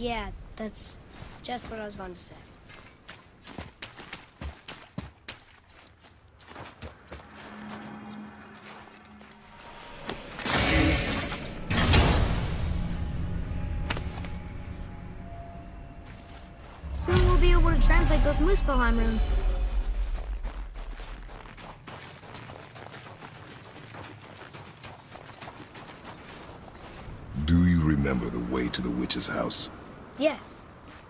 Yeah, that's just what I was going to say. Soon we'll be able to translate those Muspelheim runes. Do you remember the way to the witch's house? Yes.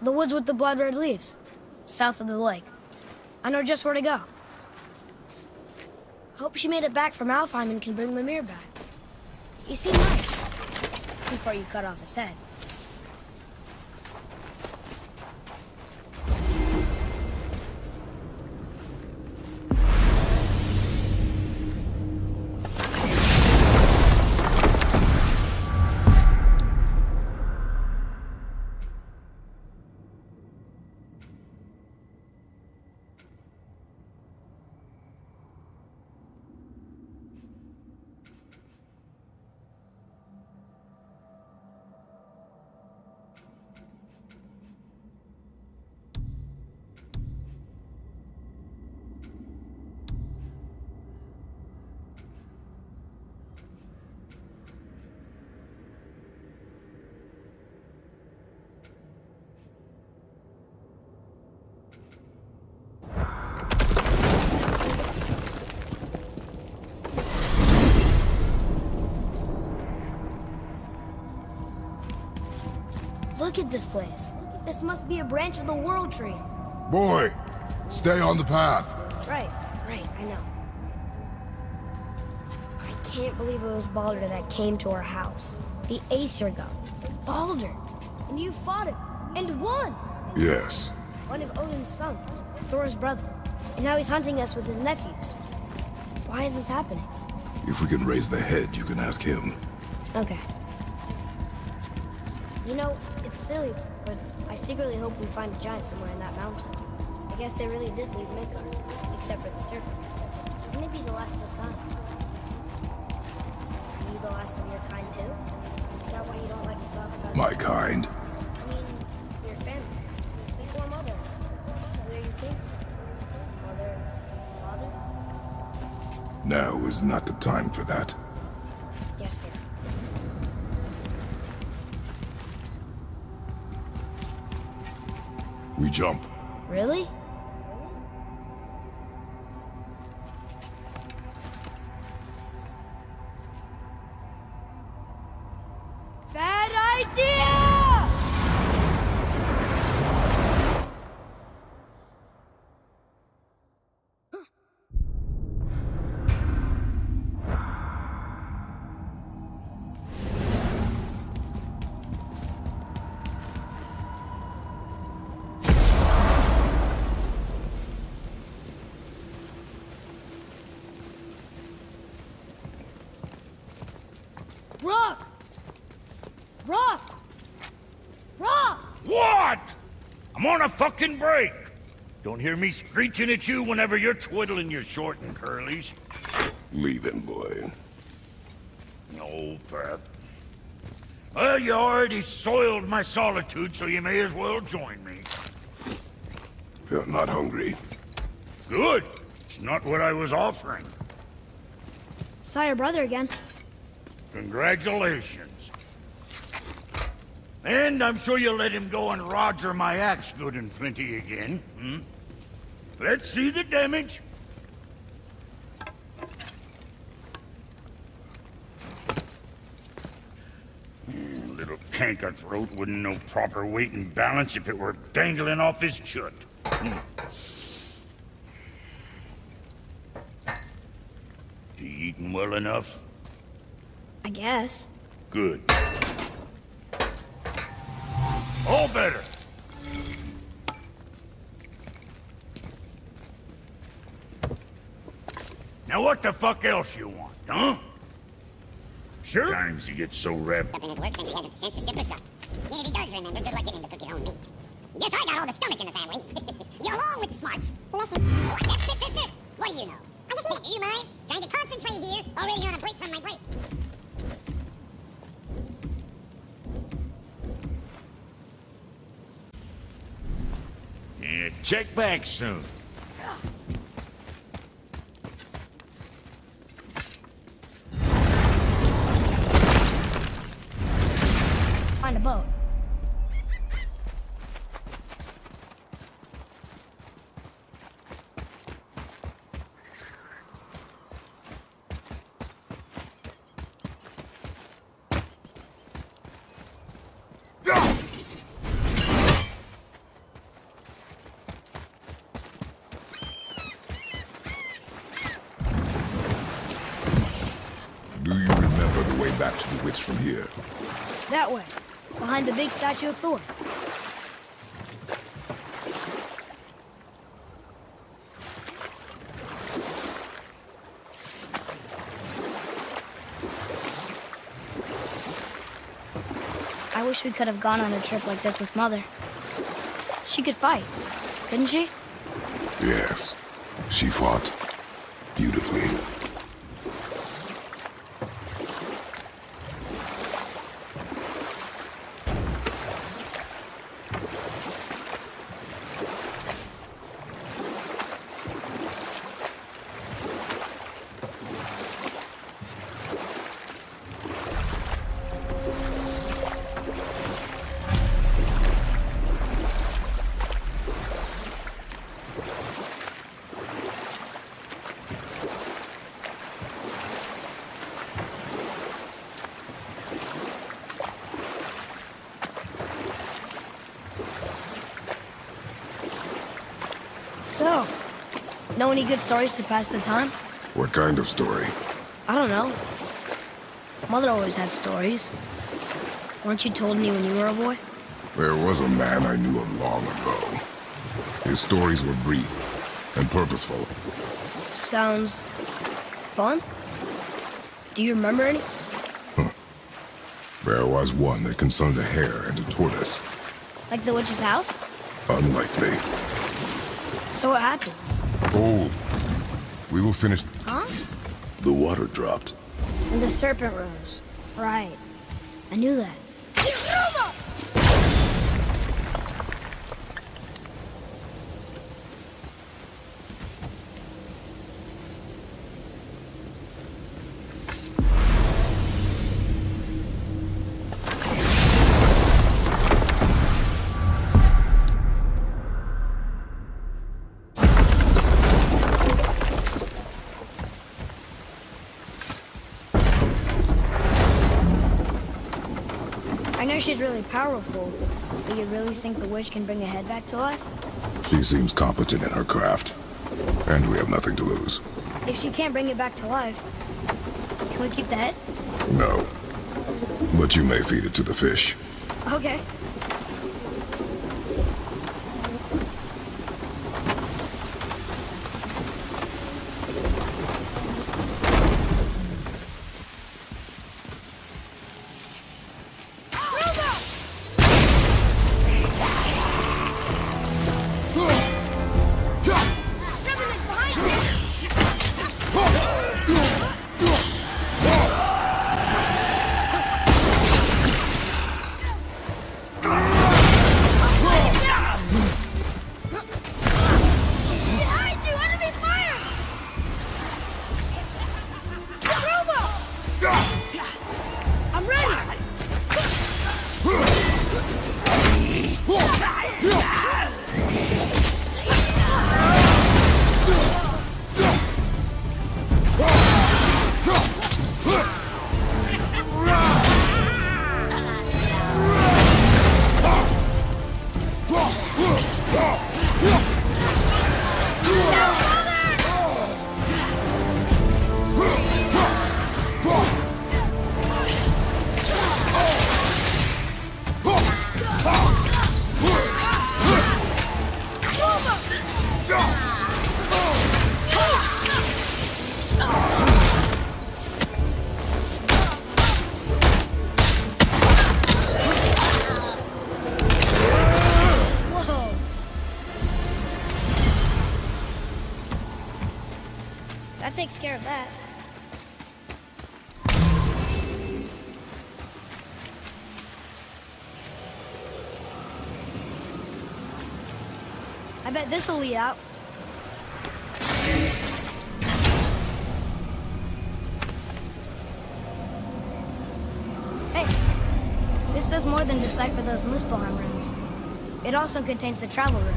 The woods with the blood-red leaves. South of the lake. I know just where to go. Hope she made it back from Alfheim and can bring Mimir back. He seemed nice. Before you cut off his head. Look at this place. This must be a branch of the World Tree. Boy, stay on the path. Right, I know. I can't believe it was Baldur that came to our house. The Aesir god. Baldur! And you fought him, and won! Yes. One of Odin's sons, Thor's brother. And now he's hunting us with his nephews. Why is this happening? If we can raise the head, you can ask him. Okay. You know, it's silly, but I secretly hope we find a giant somewhere in that mountain. I guess they really did leave Midgard, except for the serpent. Wouldn't it be the last of his kind? Are you the last of your kind too? Is that why you don't like to talk about My it? kind. I mean, your family. Before Mother. Where you came from. Mother, father? Now is not the time for that. Yes, sir. We jump. Really? Bad idea! Rock! Rock! Rock! What? I'm on a fucking break. Don't hear me screeching at you whenever you're twiddling your short and curlies. Leave him, boy. No, Pep. Well, you already soiled my solitude, so you may as well join me. You're not hungry. Good. It's not what I was offering. Saw your brother again. Congratulations. And I'm sure you'll let him go and roger my axe good and plenty again, hmm? Let's see the damage. Little canker throat wouldn't know proper weight and balance if it were dangling off his chut. You eating well enough? I guess. Good. All better. Now what the fuck else you want, huh? Sure. Times he gets so wrapped Up in his work since he hasn't the sense to sip or suck. And if he does remember, good luck getting him to cook his own meat. Guess I got all the stomach in the family. You're along with the smarts. What, that's it, mister? What do you know? I just think, do you mind? Trying to concentrate here, already on a break from my break. Check back soon. Find a boat. Do you remember the way back to the witch from here? That way. Behind the big statue of Thor. I wish we could have gone on a trip like this with Mother. She could fight, couldn't she? Yes. She fought beautifully. So, know any good stories to pass the time? What kind of story? I don't know. Mother always had stories. Weren't you told me when you were a boy? There was a man I knew long ago. His stories were brief and purposeful. Sounds fun. Do you remember any? There was one that concerned a hare and a tortoise. Like the witch's house? Unlikely. So what happens? Oh, we will finish. Huh? The water dropped. And the serpent rose. Right. I knew that. I know she's really powerful, but you really think the witch can bring a head back to life? She seems competent in her craft. And we have nothing to lose. If she can't bring it back to life, can we keep the head? No. But you may feed it to the fish. Okay. That takes care of that. I bet this'll lead out. Hey, this does more than decipher those Muspelheim runes. It also contains the travel rune.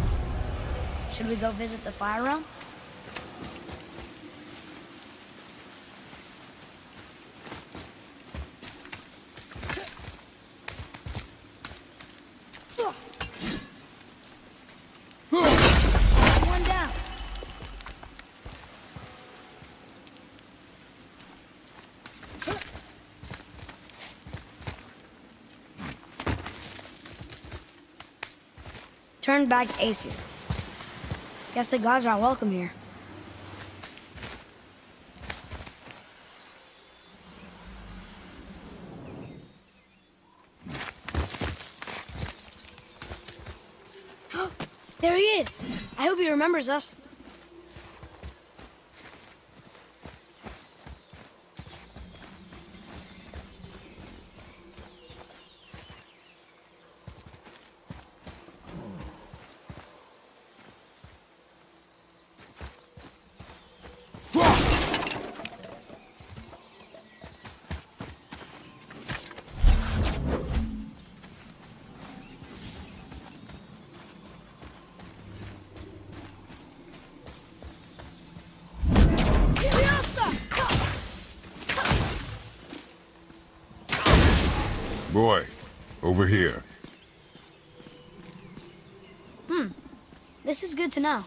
Should we go visit the fire realm? One down. Turn back Aesir. Guess the gods aren't welcome here. There he is! I hope he remembers us. Boy, over here. This is good to know.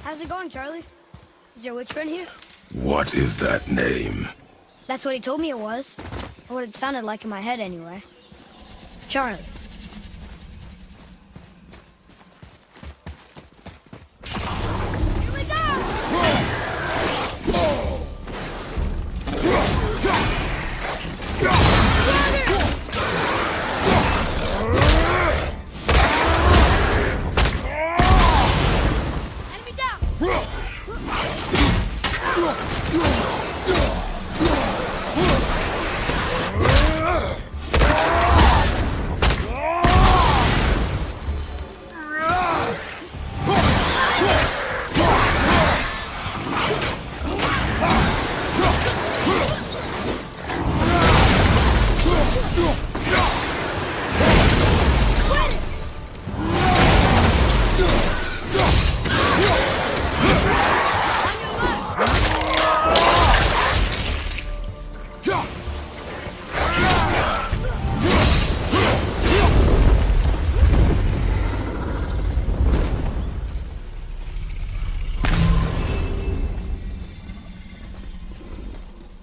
How's it going, Charlie? Is your witch friend here? What is that name? That's what he told me it was. Or what it sounded like in my head, anyway. Charlie. Here we go! Enemy down!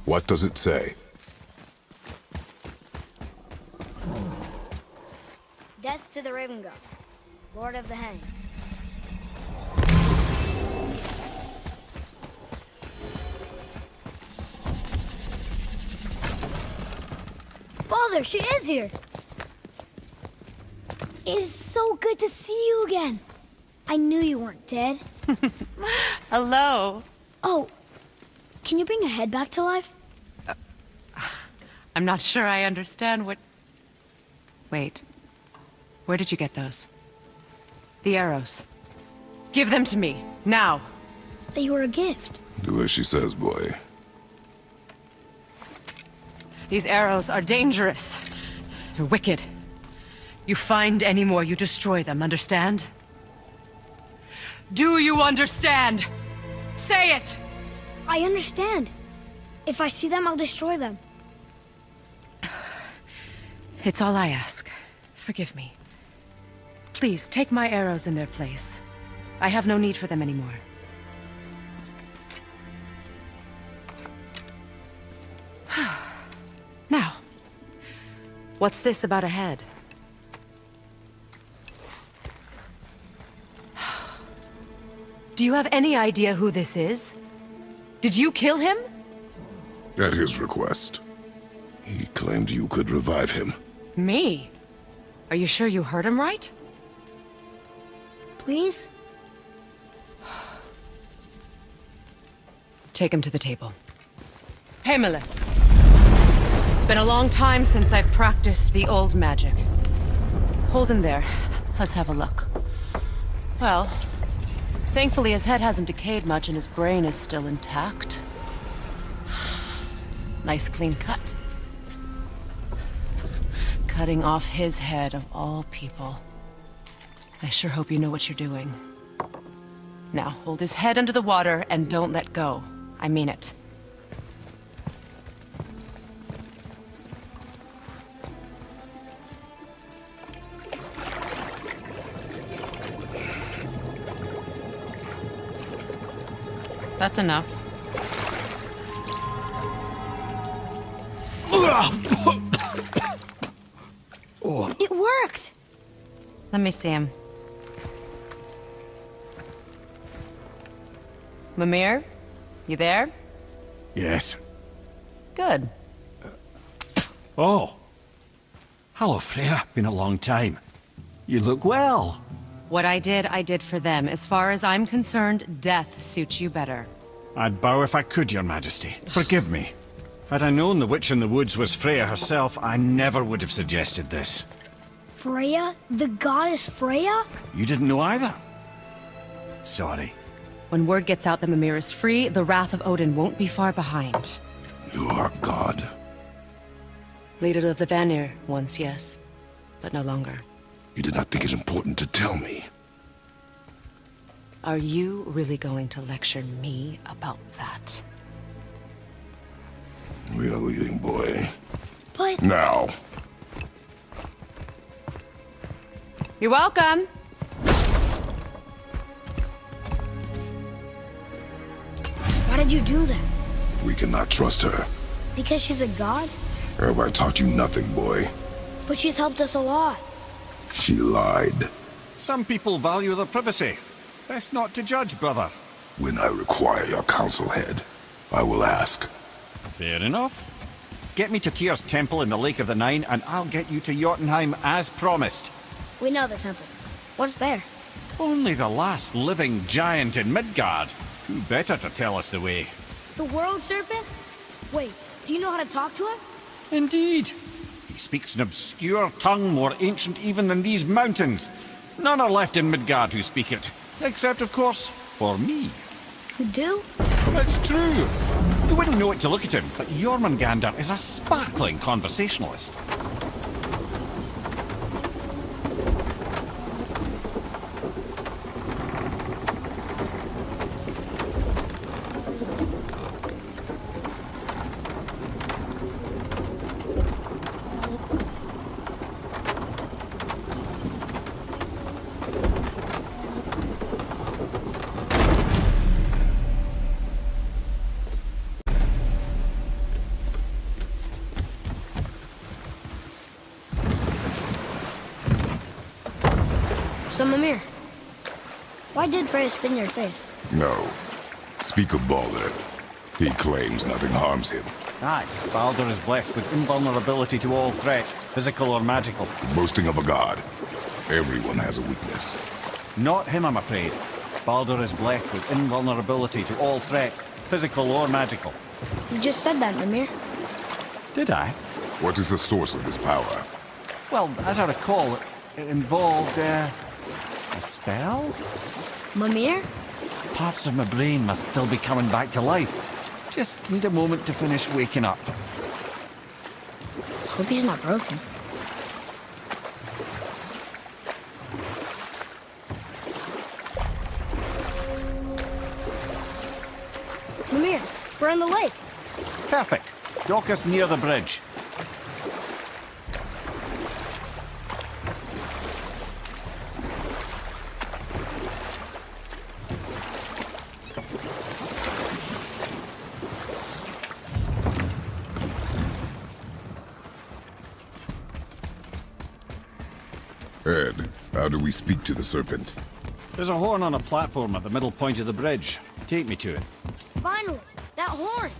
What does it say? Death to the Raven God, Lord of the Hang. Father, she is here! It is so good to see you again. I knew you weren't dead. Hello. Oh, can you bring a head back to life? I'm not sure I understand what... Wait. Where did you get those? The arrows. Give them to me, now. They were a gift. Do as she says, boy. These arrows are dangerous. They're wicked. You find any more, you destroy them, understand? Do you understand? Say it! I understand. If I see them, I'll destroy them. It's all I ask. Forgive me. Please, take my arrows in their place. I have no need for them anymore. Now, what's this about a head? Do you have any idea who this is? Did you kill him? At his request. He claimed you could revive him. Me? Are you sure you heard him right? Please? Take him to the table. Himalith. It's been a long time since I've practiced the old magic. Hold him there. Let's have a look. Well, thankfully his head hasn't decayed much and his brain is still intact. Nice clean cut. Cutting off his head of all people. I sure hope you know what you're doing. Now, hold his head under the water and don't let go. I mean it. That's enough. It worked! Let me see him. Mimir? You there? Yes. Good. Oh. Hello, Freya. Been a long time. You look well. What I did for them. As far as I'm concerned, death suits you better. I'd bow if I could, Your Majesty. Forgive me. Had I known the witch in the woods was Freya herself, I never would have suggested this. Freya? The goddess Freya? You didn't know either? Sorry. When word gets out that Mimir is free, the wrath of Odin won't be far behind. You are God. Leader of the Vanir, once yes, but no longer. You did not think it important to tell me. Are you really going to lecture me about that? We are leaving, boy. But... Now. You're welcome! Why did you do that? We cannot trust her. Because she's a god? Have I taught you nothing, boy? But she's helped us a lot. She lied. Some people value their privacy. Best not to judge, brother. When I require your council head, I will ask. Fair enough. Get me to Tyr's temple in the Lake of the Nine, and I'll get you to Jotunheim as promised. We know the temple. What's there? Only the last living giant in Midgard. Who better to tell us the way? The world serpent? Wait, do you know how to talk to him? Indeed. He speaks an obscure tongue more ancient even than these mountains. None are left in Midgard who speak it. Except, of course, for me. You do? It's true. You wouldn't know it to look at him, but Jormungandr is a sparkling conversationalist. So, Mimir, why did Freya spit in your face? No. Speak of Baldur. He claims nothing harms him. Aye, Baldur is blessed with invulnerability to all threats, physical or magical. Boasting of a god. Everyone has a weakness. Not him, I'm afraid. Baldur is blessed with invulnerability to all threats, physical or magical. You just said that, Mimir. Did I? What is the source of this power? Well, as I recall, it involved, a spell? Mimir? Parts of my brain must still be coming back to life. Just need a moment to finish waking up. Hope he's not broken. Mimir, we're in the lake. Perfect. Dock us near the bridge. Ed, how do we speak to the serpent? There's a horn on a platform at the middle point of the bridge. Take me to it. Finally, that horn.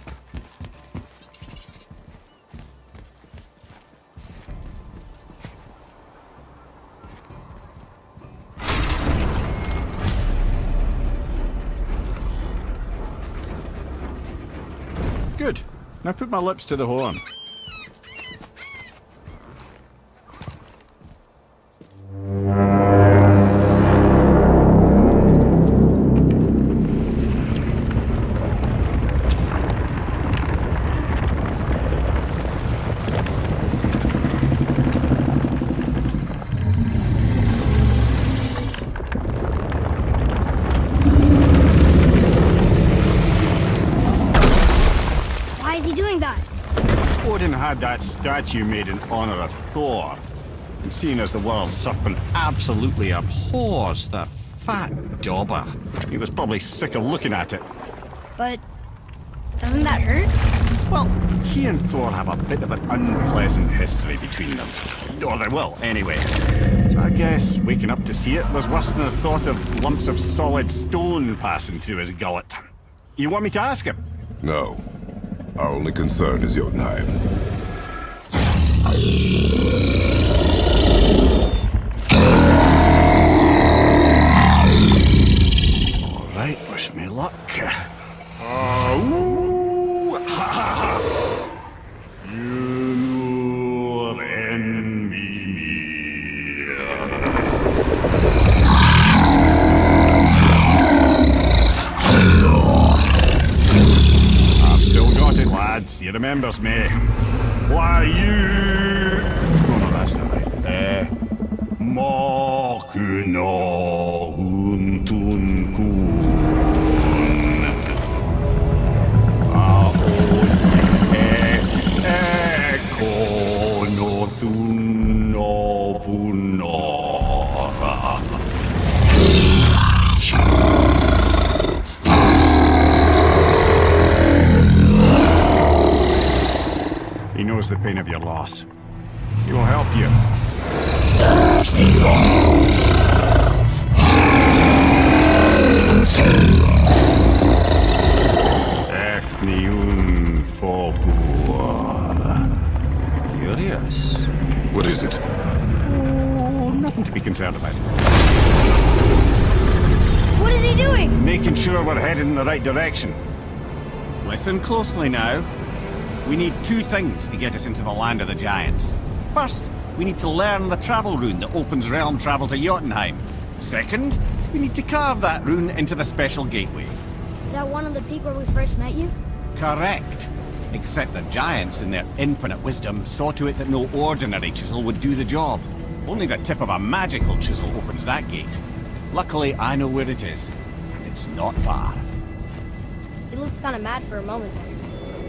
Now put my lips to the horn. Why is he doing that? Odin had that statue made in honor of Thor. And seeing as the world serpent absolutely abhors the fat dauber, he was probably sick of looking at it. But doesn't that hurt? Well, he and Thor have a bit of an unpleasant history between them. Or they will, anyway. So I guess waking up to see it was worse than the thought of lumps of solid stone passing through his gullet. You want me to ask him? No. Our only concern is Jotunheim. All right, wish me luck. Ooh, ha, ha, ha. You'll envy me. I've still got it, lads. He remembers me. Why, you... Oh, no, that's not right. Makuna huntun kun. He knows the pain of your loss. He will help you. Ethniun Fobur. Curious. What is it? Oh, nothing to be concerned about. What is he doing? Making sure we're headed in the right direction. Listen closely now. We need two things to get us into the land of the giants. First, we need to learn the travel rune that opens realm travel to Jotunheim. Second, we need to carve that rune into the special gateway. Is that one on the peak where we first met you? Correct. Except the giants, in their infinite wisdom, saw to it that no ordinary chisel would do the job. Only the tip of a magical chisel opens that gate. Luckily, I know where it is, and it's not far. He looked kind of mad for a moment there.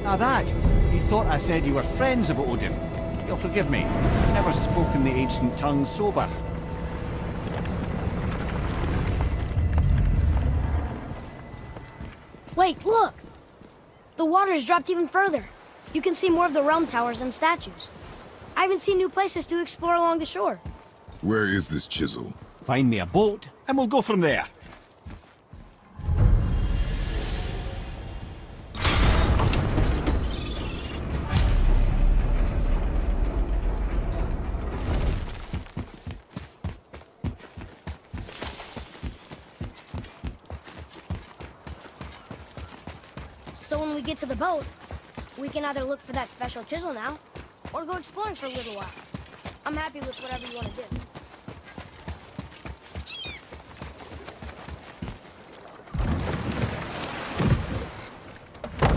Now that, you thought I said you were friends of Odin. You'll forgive me. I've never spoken the ancient tongue sober. Wait, look! The water's dropped even further. You can see more of the realm towers and statues. I even see new places to explore along the shore. Where is this chisel? Find me a boat, and we'll go from there. So when we get to the boat, we can either look for that special chisel now, or go exploring for a little while. I'm happy with whatever you want to do.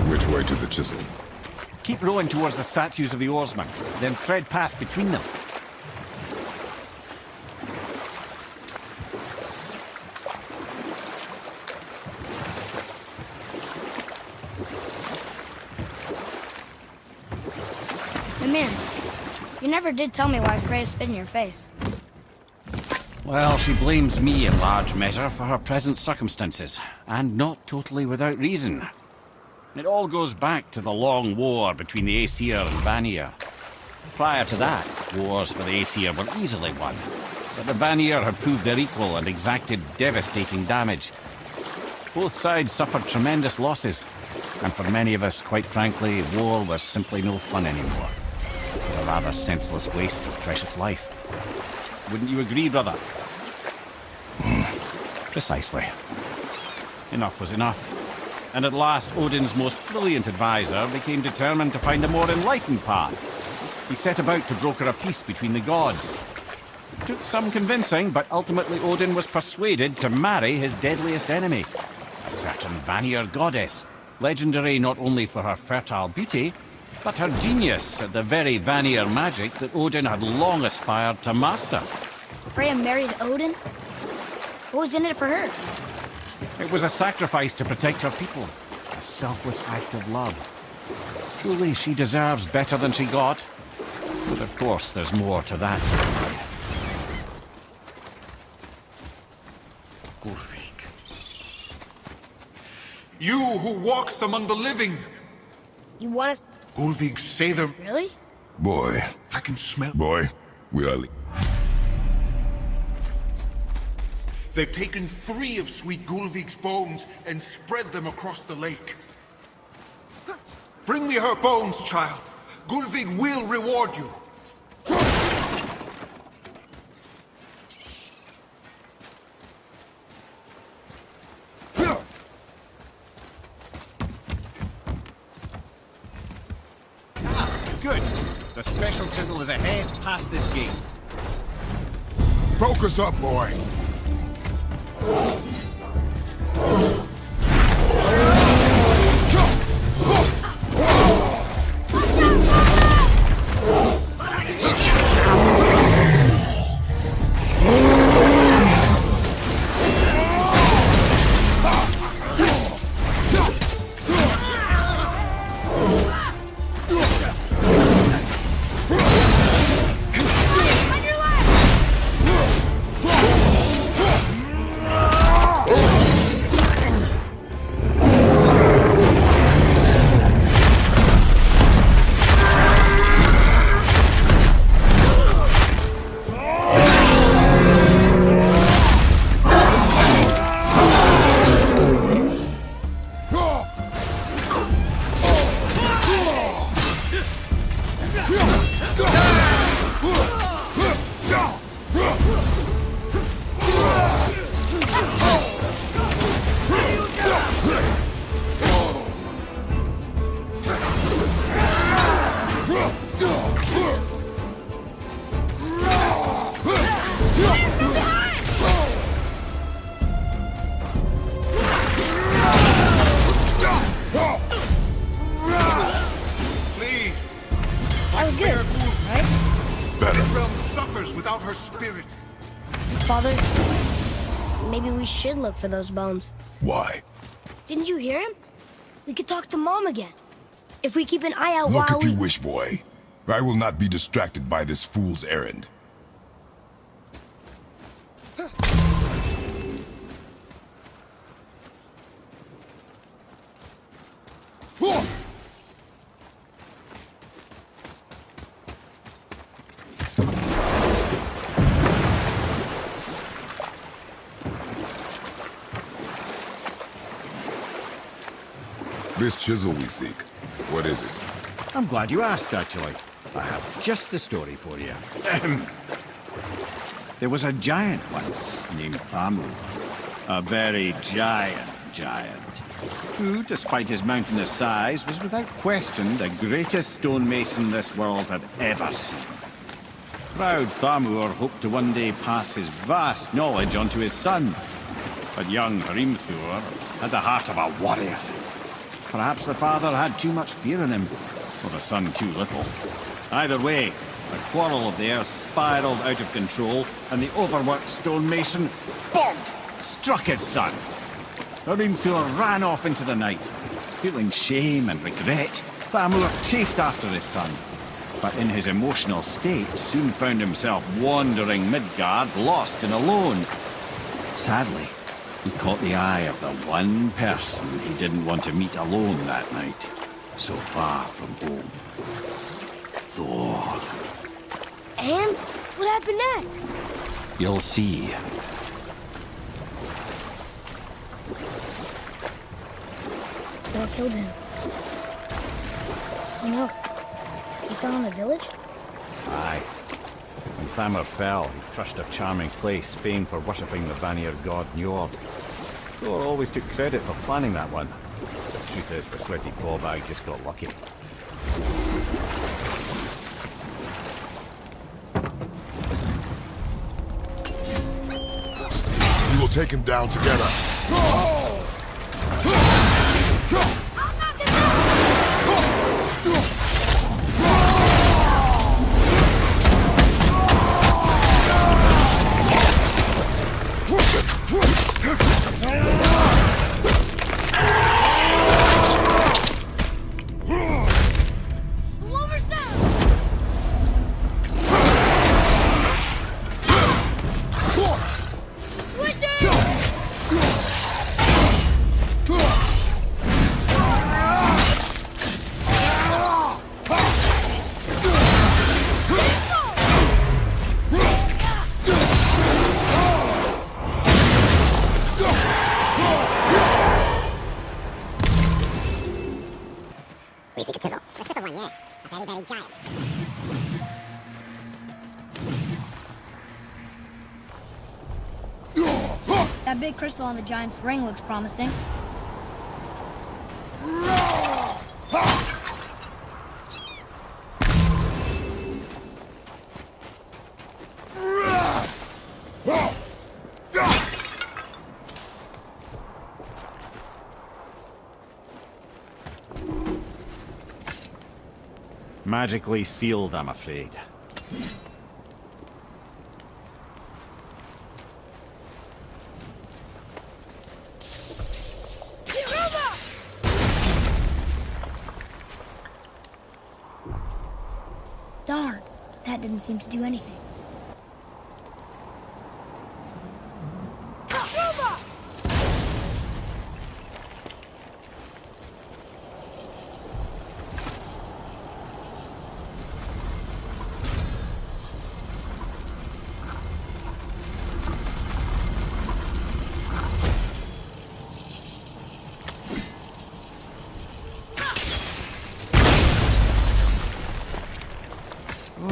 Which way to the chisel? Keep rowing towards the statues of the oarsmen, then thread past between them. Mimir, you never did tell me why Freya spit in your face. Well, she blames me in large measure for her present circumstances, and not totally without reason. It all goes back to the long war between the Aesir and Vanir. Prior to that, wars for the Aesir were easily won, but the Vanir had proved their equal and exacted devastating damage. Both sides suffered tremendous losses, and for many of us, quite frankly, war was simply no fun anymore. A rather senseless waste of precious life. Wouldn't you agree, brother? Precisely. Enough was enough. And at last, Odin's most brilliant advisor became determined to find a more enlightened path. He set about to broker a peace between the gods. It took some convincing, but ultimately Odin was persuaded to marry his deadliest enemy, a certain Vanir goddess, legendary not only for her fertile beauty, but her genius at the very Vanir magic that Odin had long aspired to master. Freya married Odin? What was in it for her? It was a sacrifice to protect her people, a selfless act of love. Truly, she deserves better than she got. But of course, there's more to that story. Gulvik. You who walks among the living! You want us... Gulvik, say them. Really? Boy, I can smell. we are... They've taken 3 of sweet Gulvik's bones and spread them across the lake. Bring me her bones, child. Gulvik will reward you. Good. The special chisel is ahead, past this gate. Focus up, boy. That was good, right? This realm suffers without her spirit. Father, maybe we should look for those bones. Why? Didn't you hear him? We could talk to Mom again. If we keep an eye out Look while if you wish, boy. I will not be distracted by this fool's errand. This chisel we seek, what is it? I'm glad you asked, actually. I have just the story for you. There was a giant once named Thamur. A very giant, who, despite his mountainous size, was without question the greatest stonemason this world had ever seen. Proud Thamur hoped to one day pass his vast knowledge on to his son. But young Hrimthur had the heart of a warrior. Perhaps the father had too much fear in him, or the son too little. Either way, the quarrel of theirs spiraled out of control, and the overworked stonemason, bonk, struck his son. Hrimthur ran off into the night. Feeling shame and regret, Thamur chased after his son, but in his emotional state soon found himself wandering Midgard, lost and alone. Sadly, he caught the eye of the one person he didn't want to meet alone that night, so far from home. Thor. And what happened next? You'll see. Thor killed him. Oh no. He fell in the village? Aye. When Thamur fell, he crushed a charming place famed for worshipping the Vanir god Njord. Thor always took credit for planning that one. Truth is, the sweaty claw bag just got lucky. We will take him down together. We seek a chisel. A triple one, yes. A very, very giant chisel. That big crystal on the giant's ring looks promising. Magically sealed, I'm afraid. Darn, that didn't seem to do anything.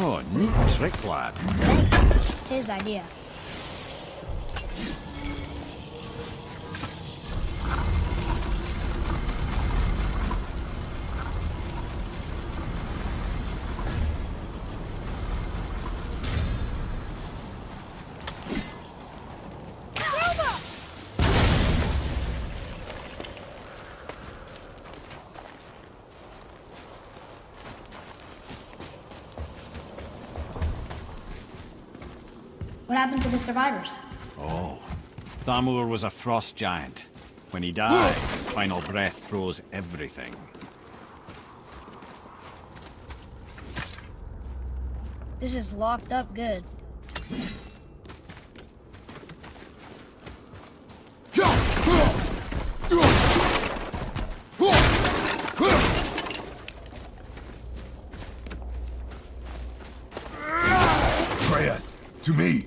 Oh, neat trick, lad. Thanks. His idea. What happened to the survivors? Oh, Thamur was a frost giant. When he died, his final breath froze everything. This is locked up good. Atreus, to me.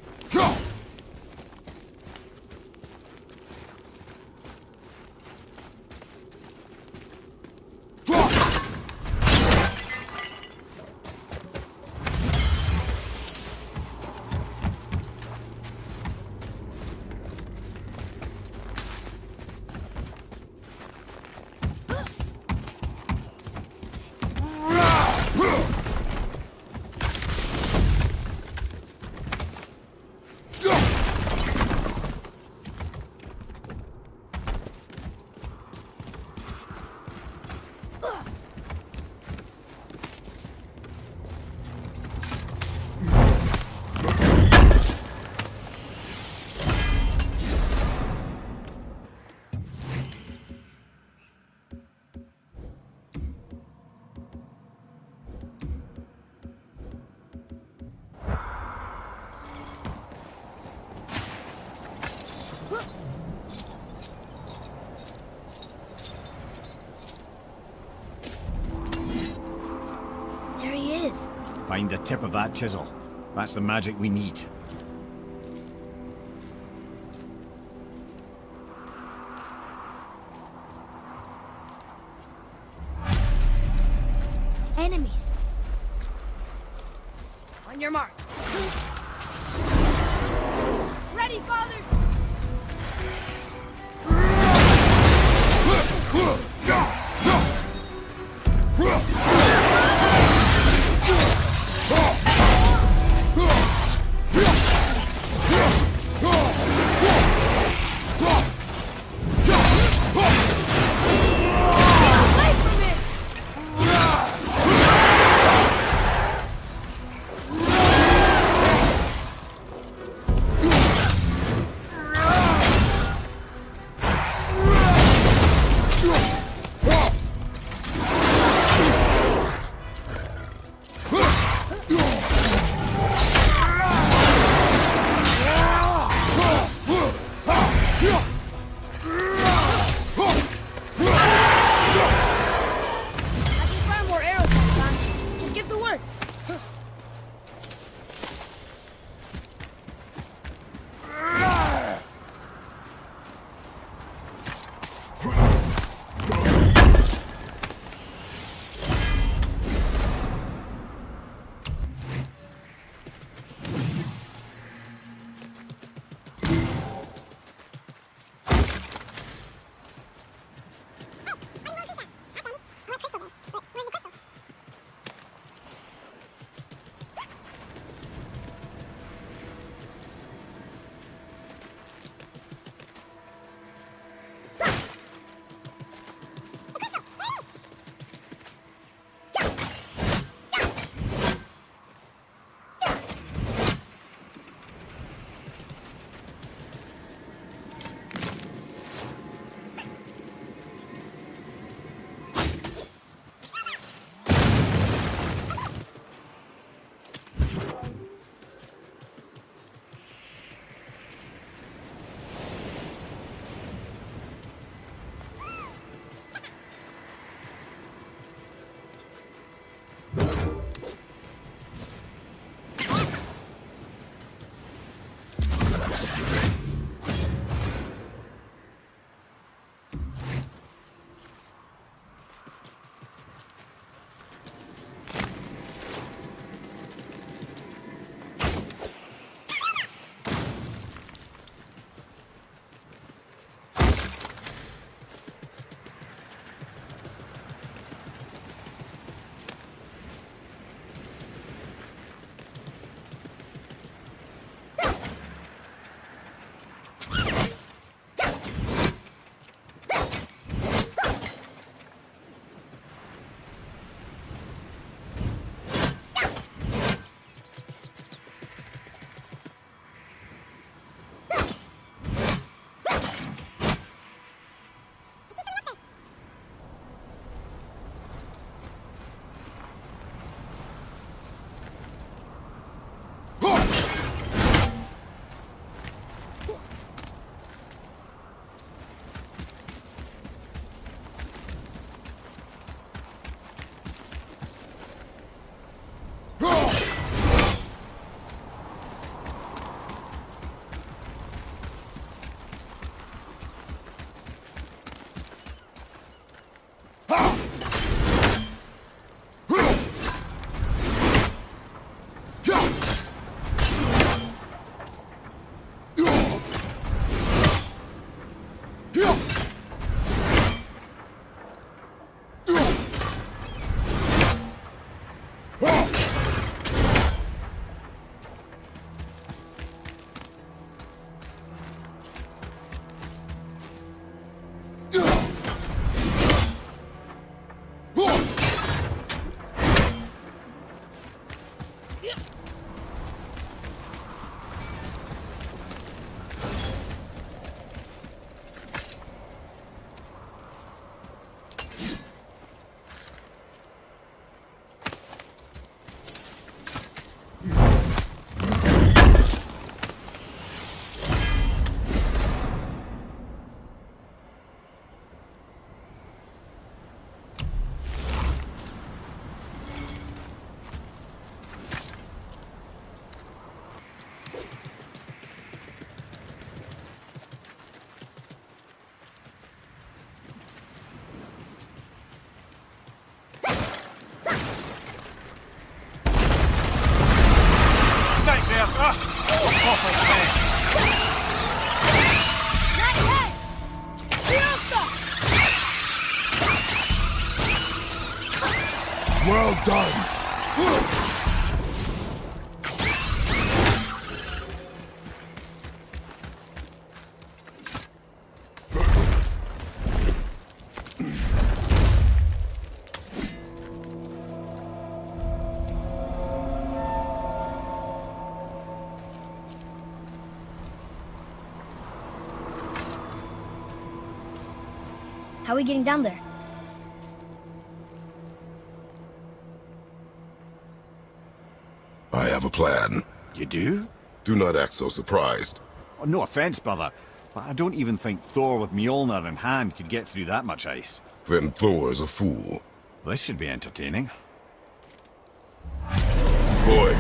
There he is. Find the tip of that chisel. That's the magic we need. Enemies. On your mark. Ready, father! Well done. How are we getting down there? I have a plan. You do? Do not act so surprised. Oh, no offense, brother, but I don't even think Thor with Mjolnir in hand could get through that much ice. Then Thor is a fool. This should be entertaining. Boy,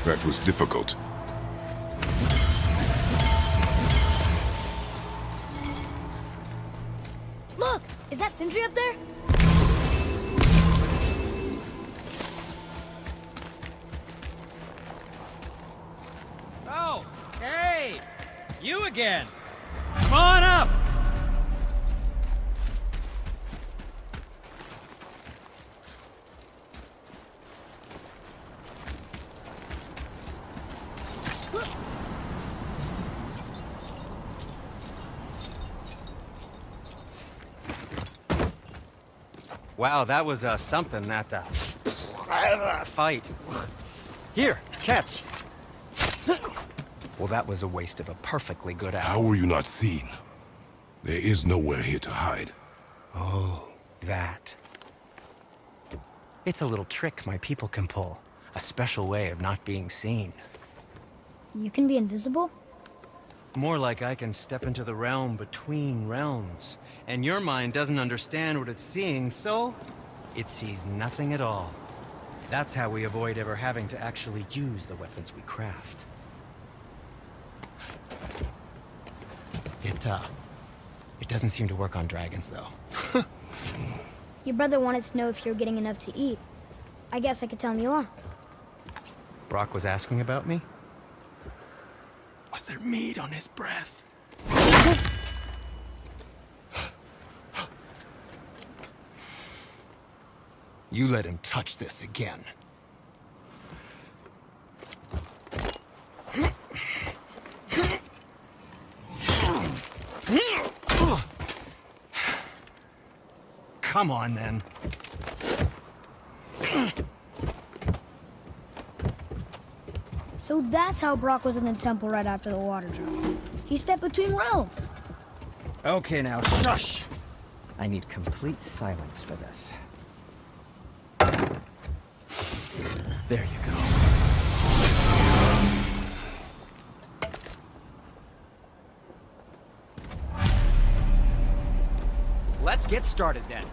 that was difficult. Look! Is that Sindri up there? Oh, hey! You again! Come on up! Wow, that was something at the fight. Here, catch. Well, that was a waste of a perfectly good How hour. were you not seen? There is nowhere here to hide. Oh, that. It's a little trick my people can pull. A special way of not being seen. You can be invisible? More like I can step into the realm between realms. And your mind doesn't understand what it's seeing, so it sees nothing at all. That's how we avoid ever having to actually use the weapons we craft. It doesn't seem to work on dragons, though. Your brother wanted to know if you're getting enough to eat. I guess I could tell him you are. Brock was asking about me? Was there meat on his breath? You let him touch this again. Come on, then. So that's how Brock was in the temple right after the water drop. He stepped between realms. Okay, now, shush! I need complete silence for this. There you go. Let's get started then.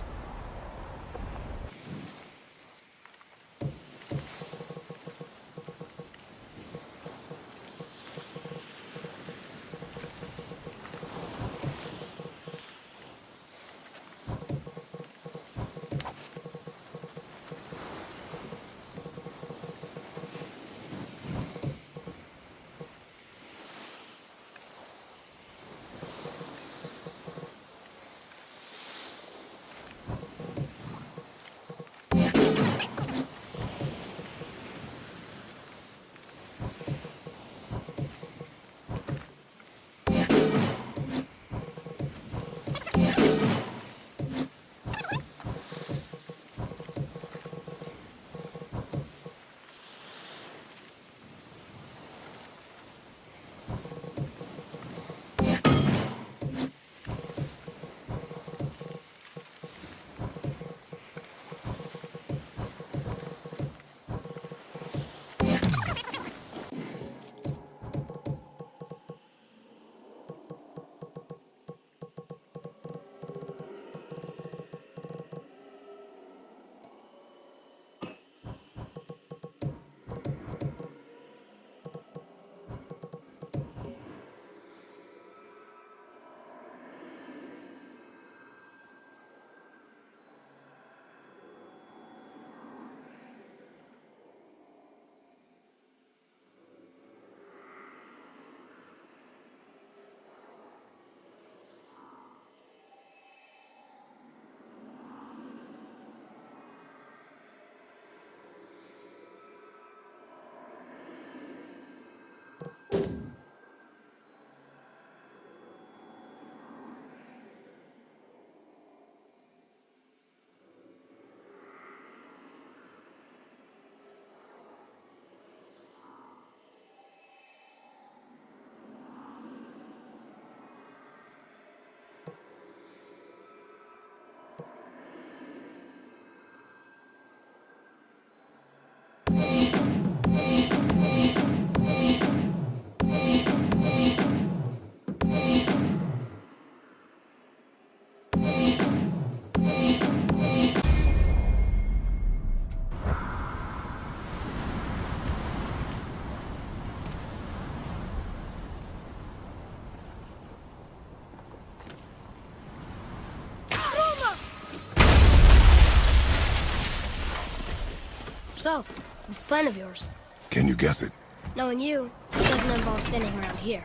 So, this plan of yours. Can you guess it? Knowing you, it doesn't involve standing around here.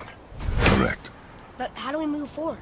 Correct. But how do we move forward?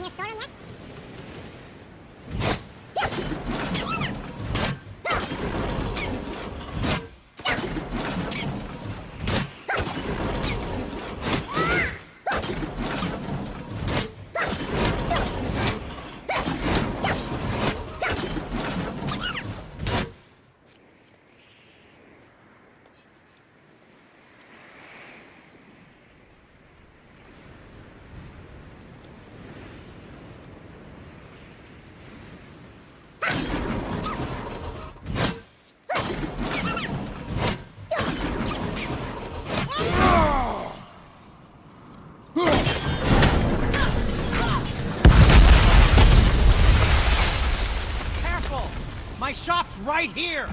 near storeroom yet? Careful! My shop's right here!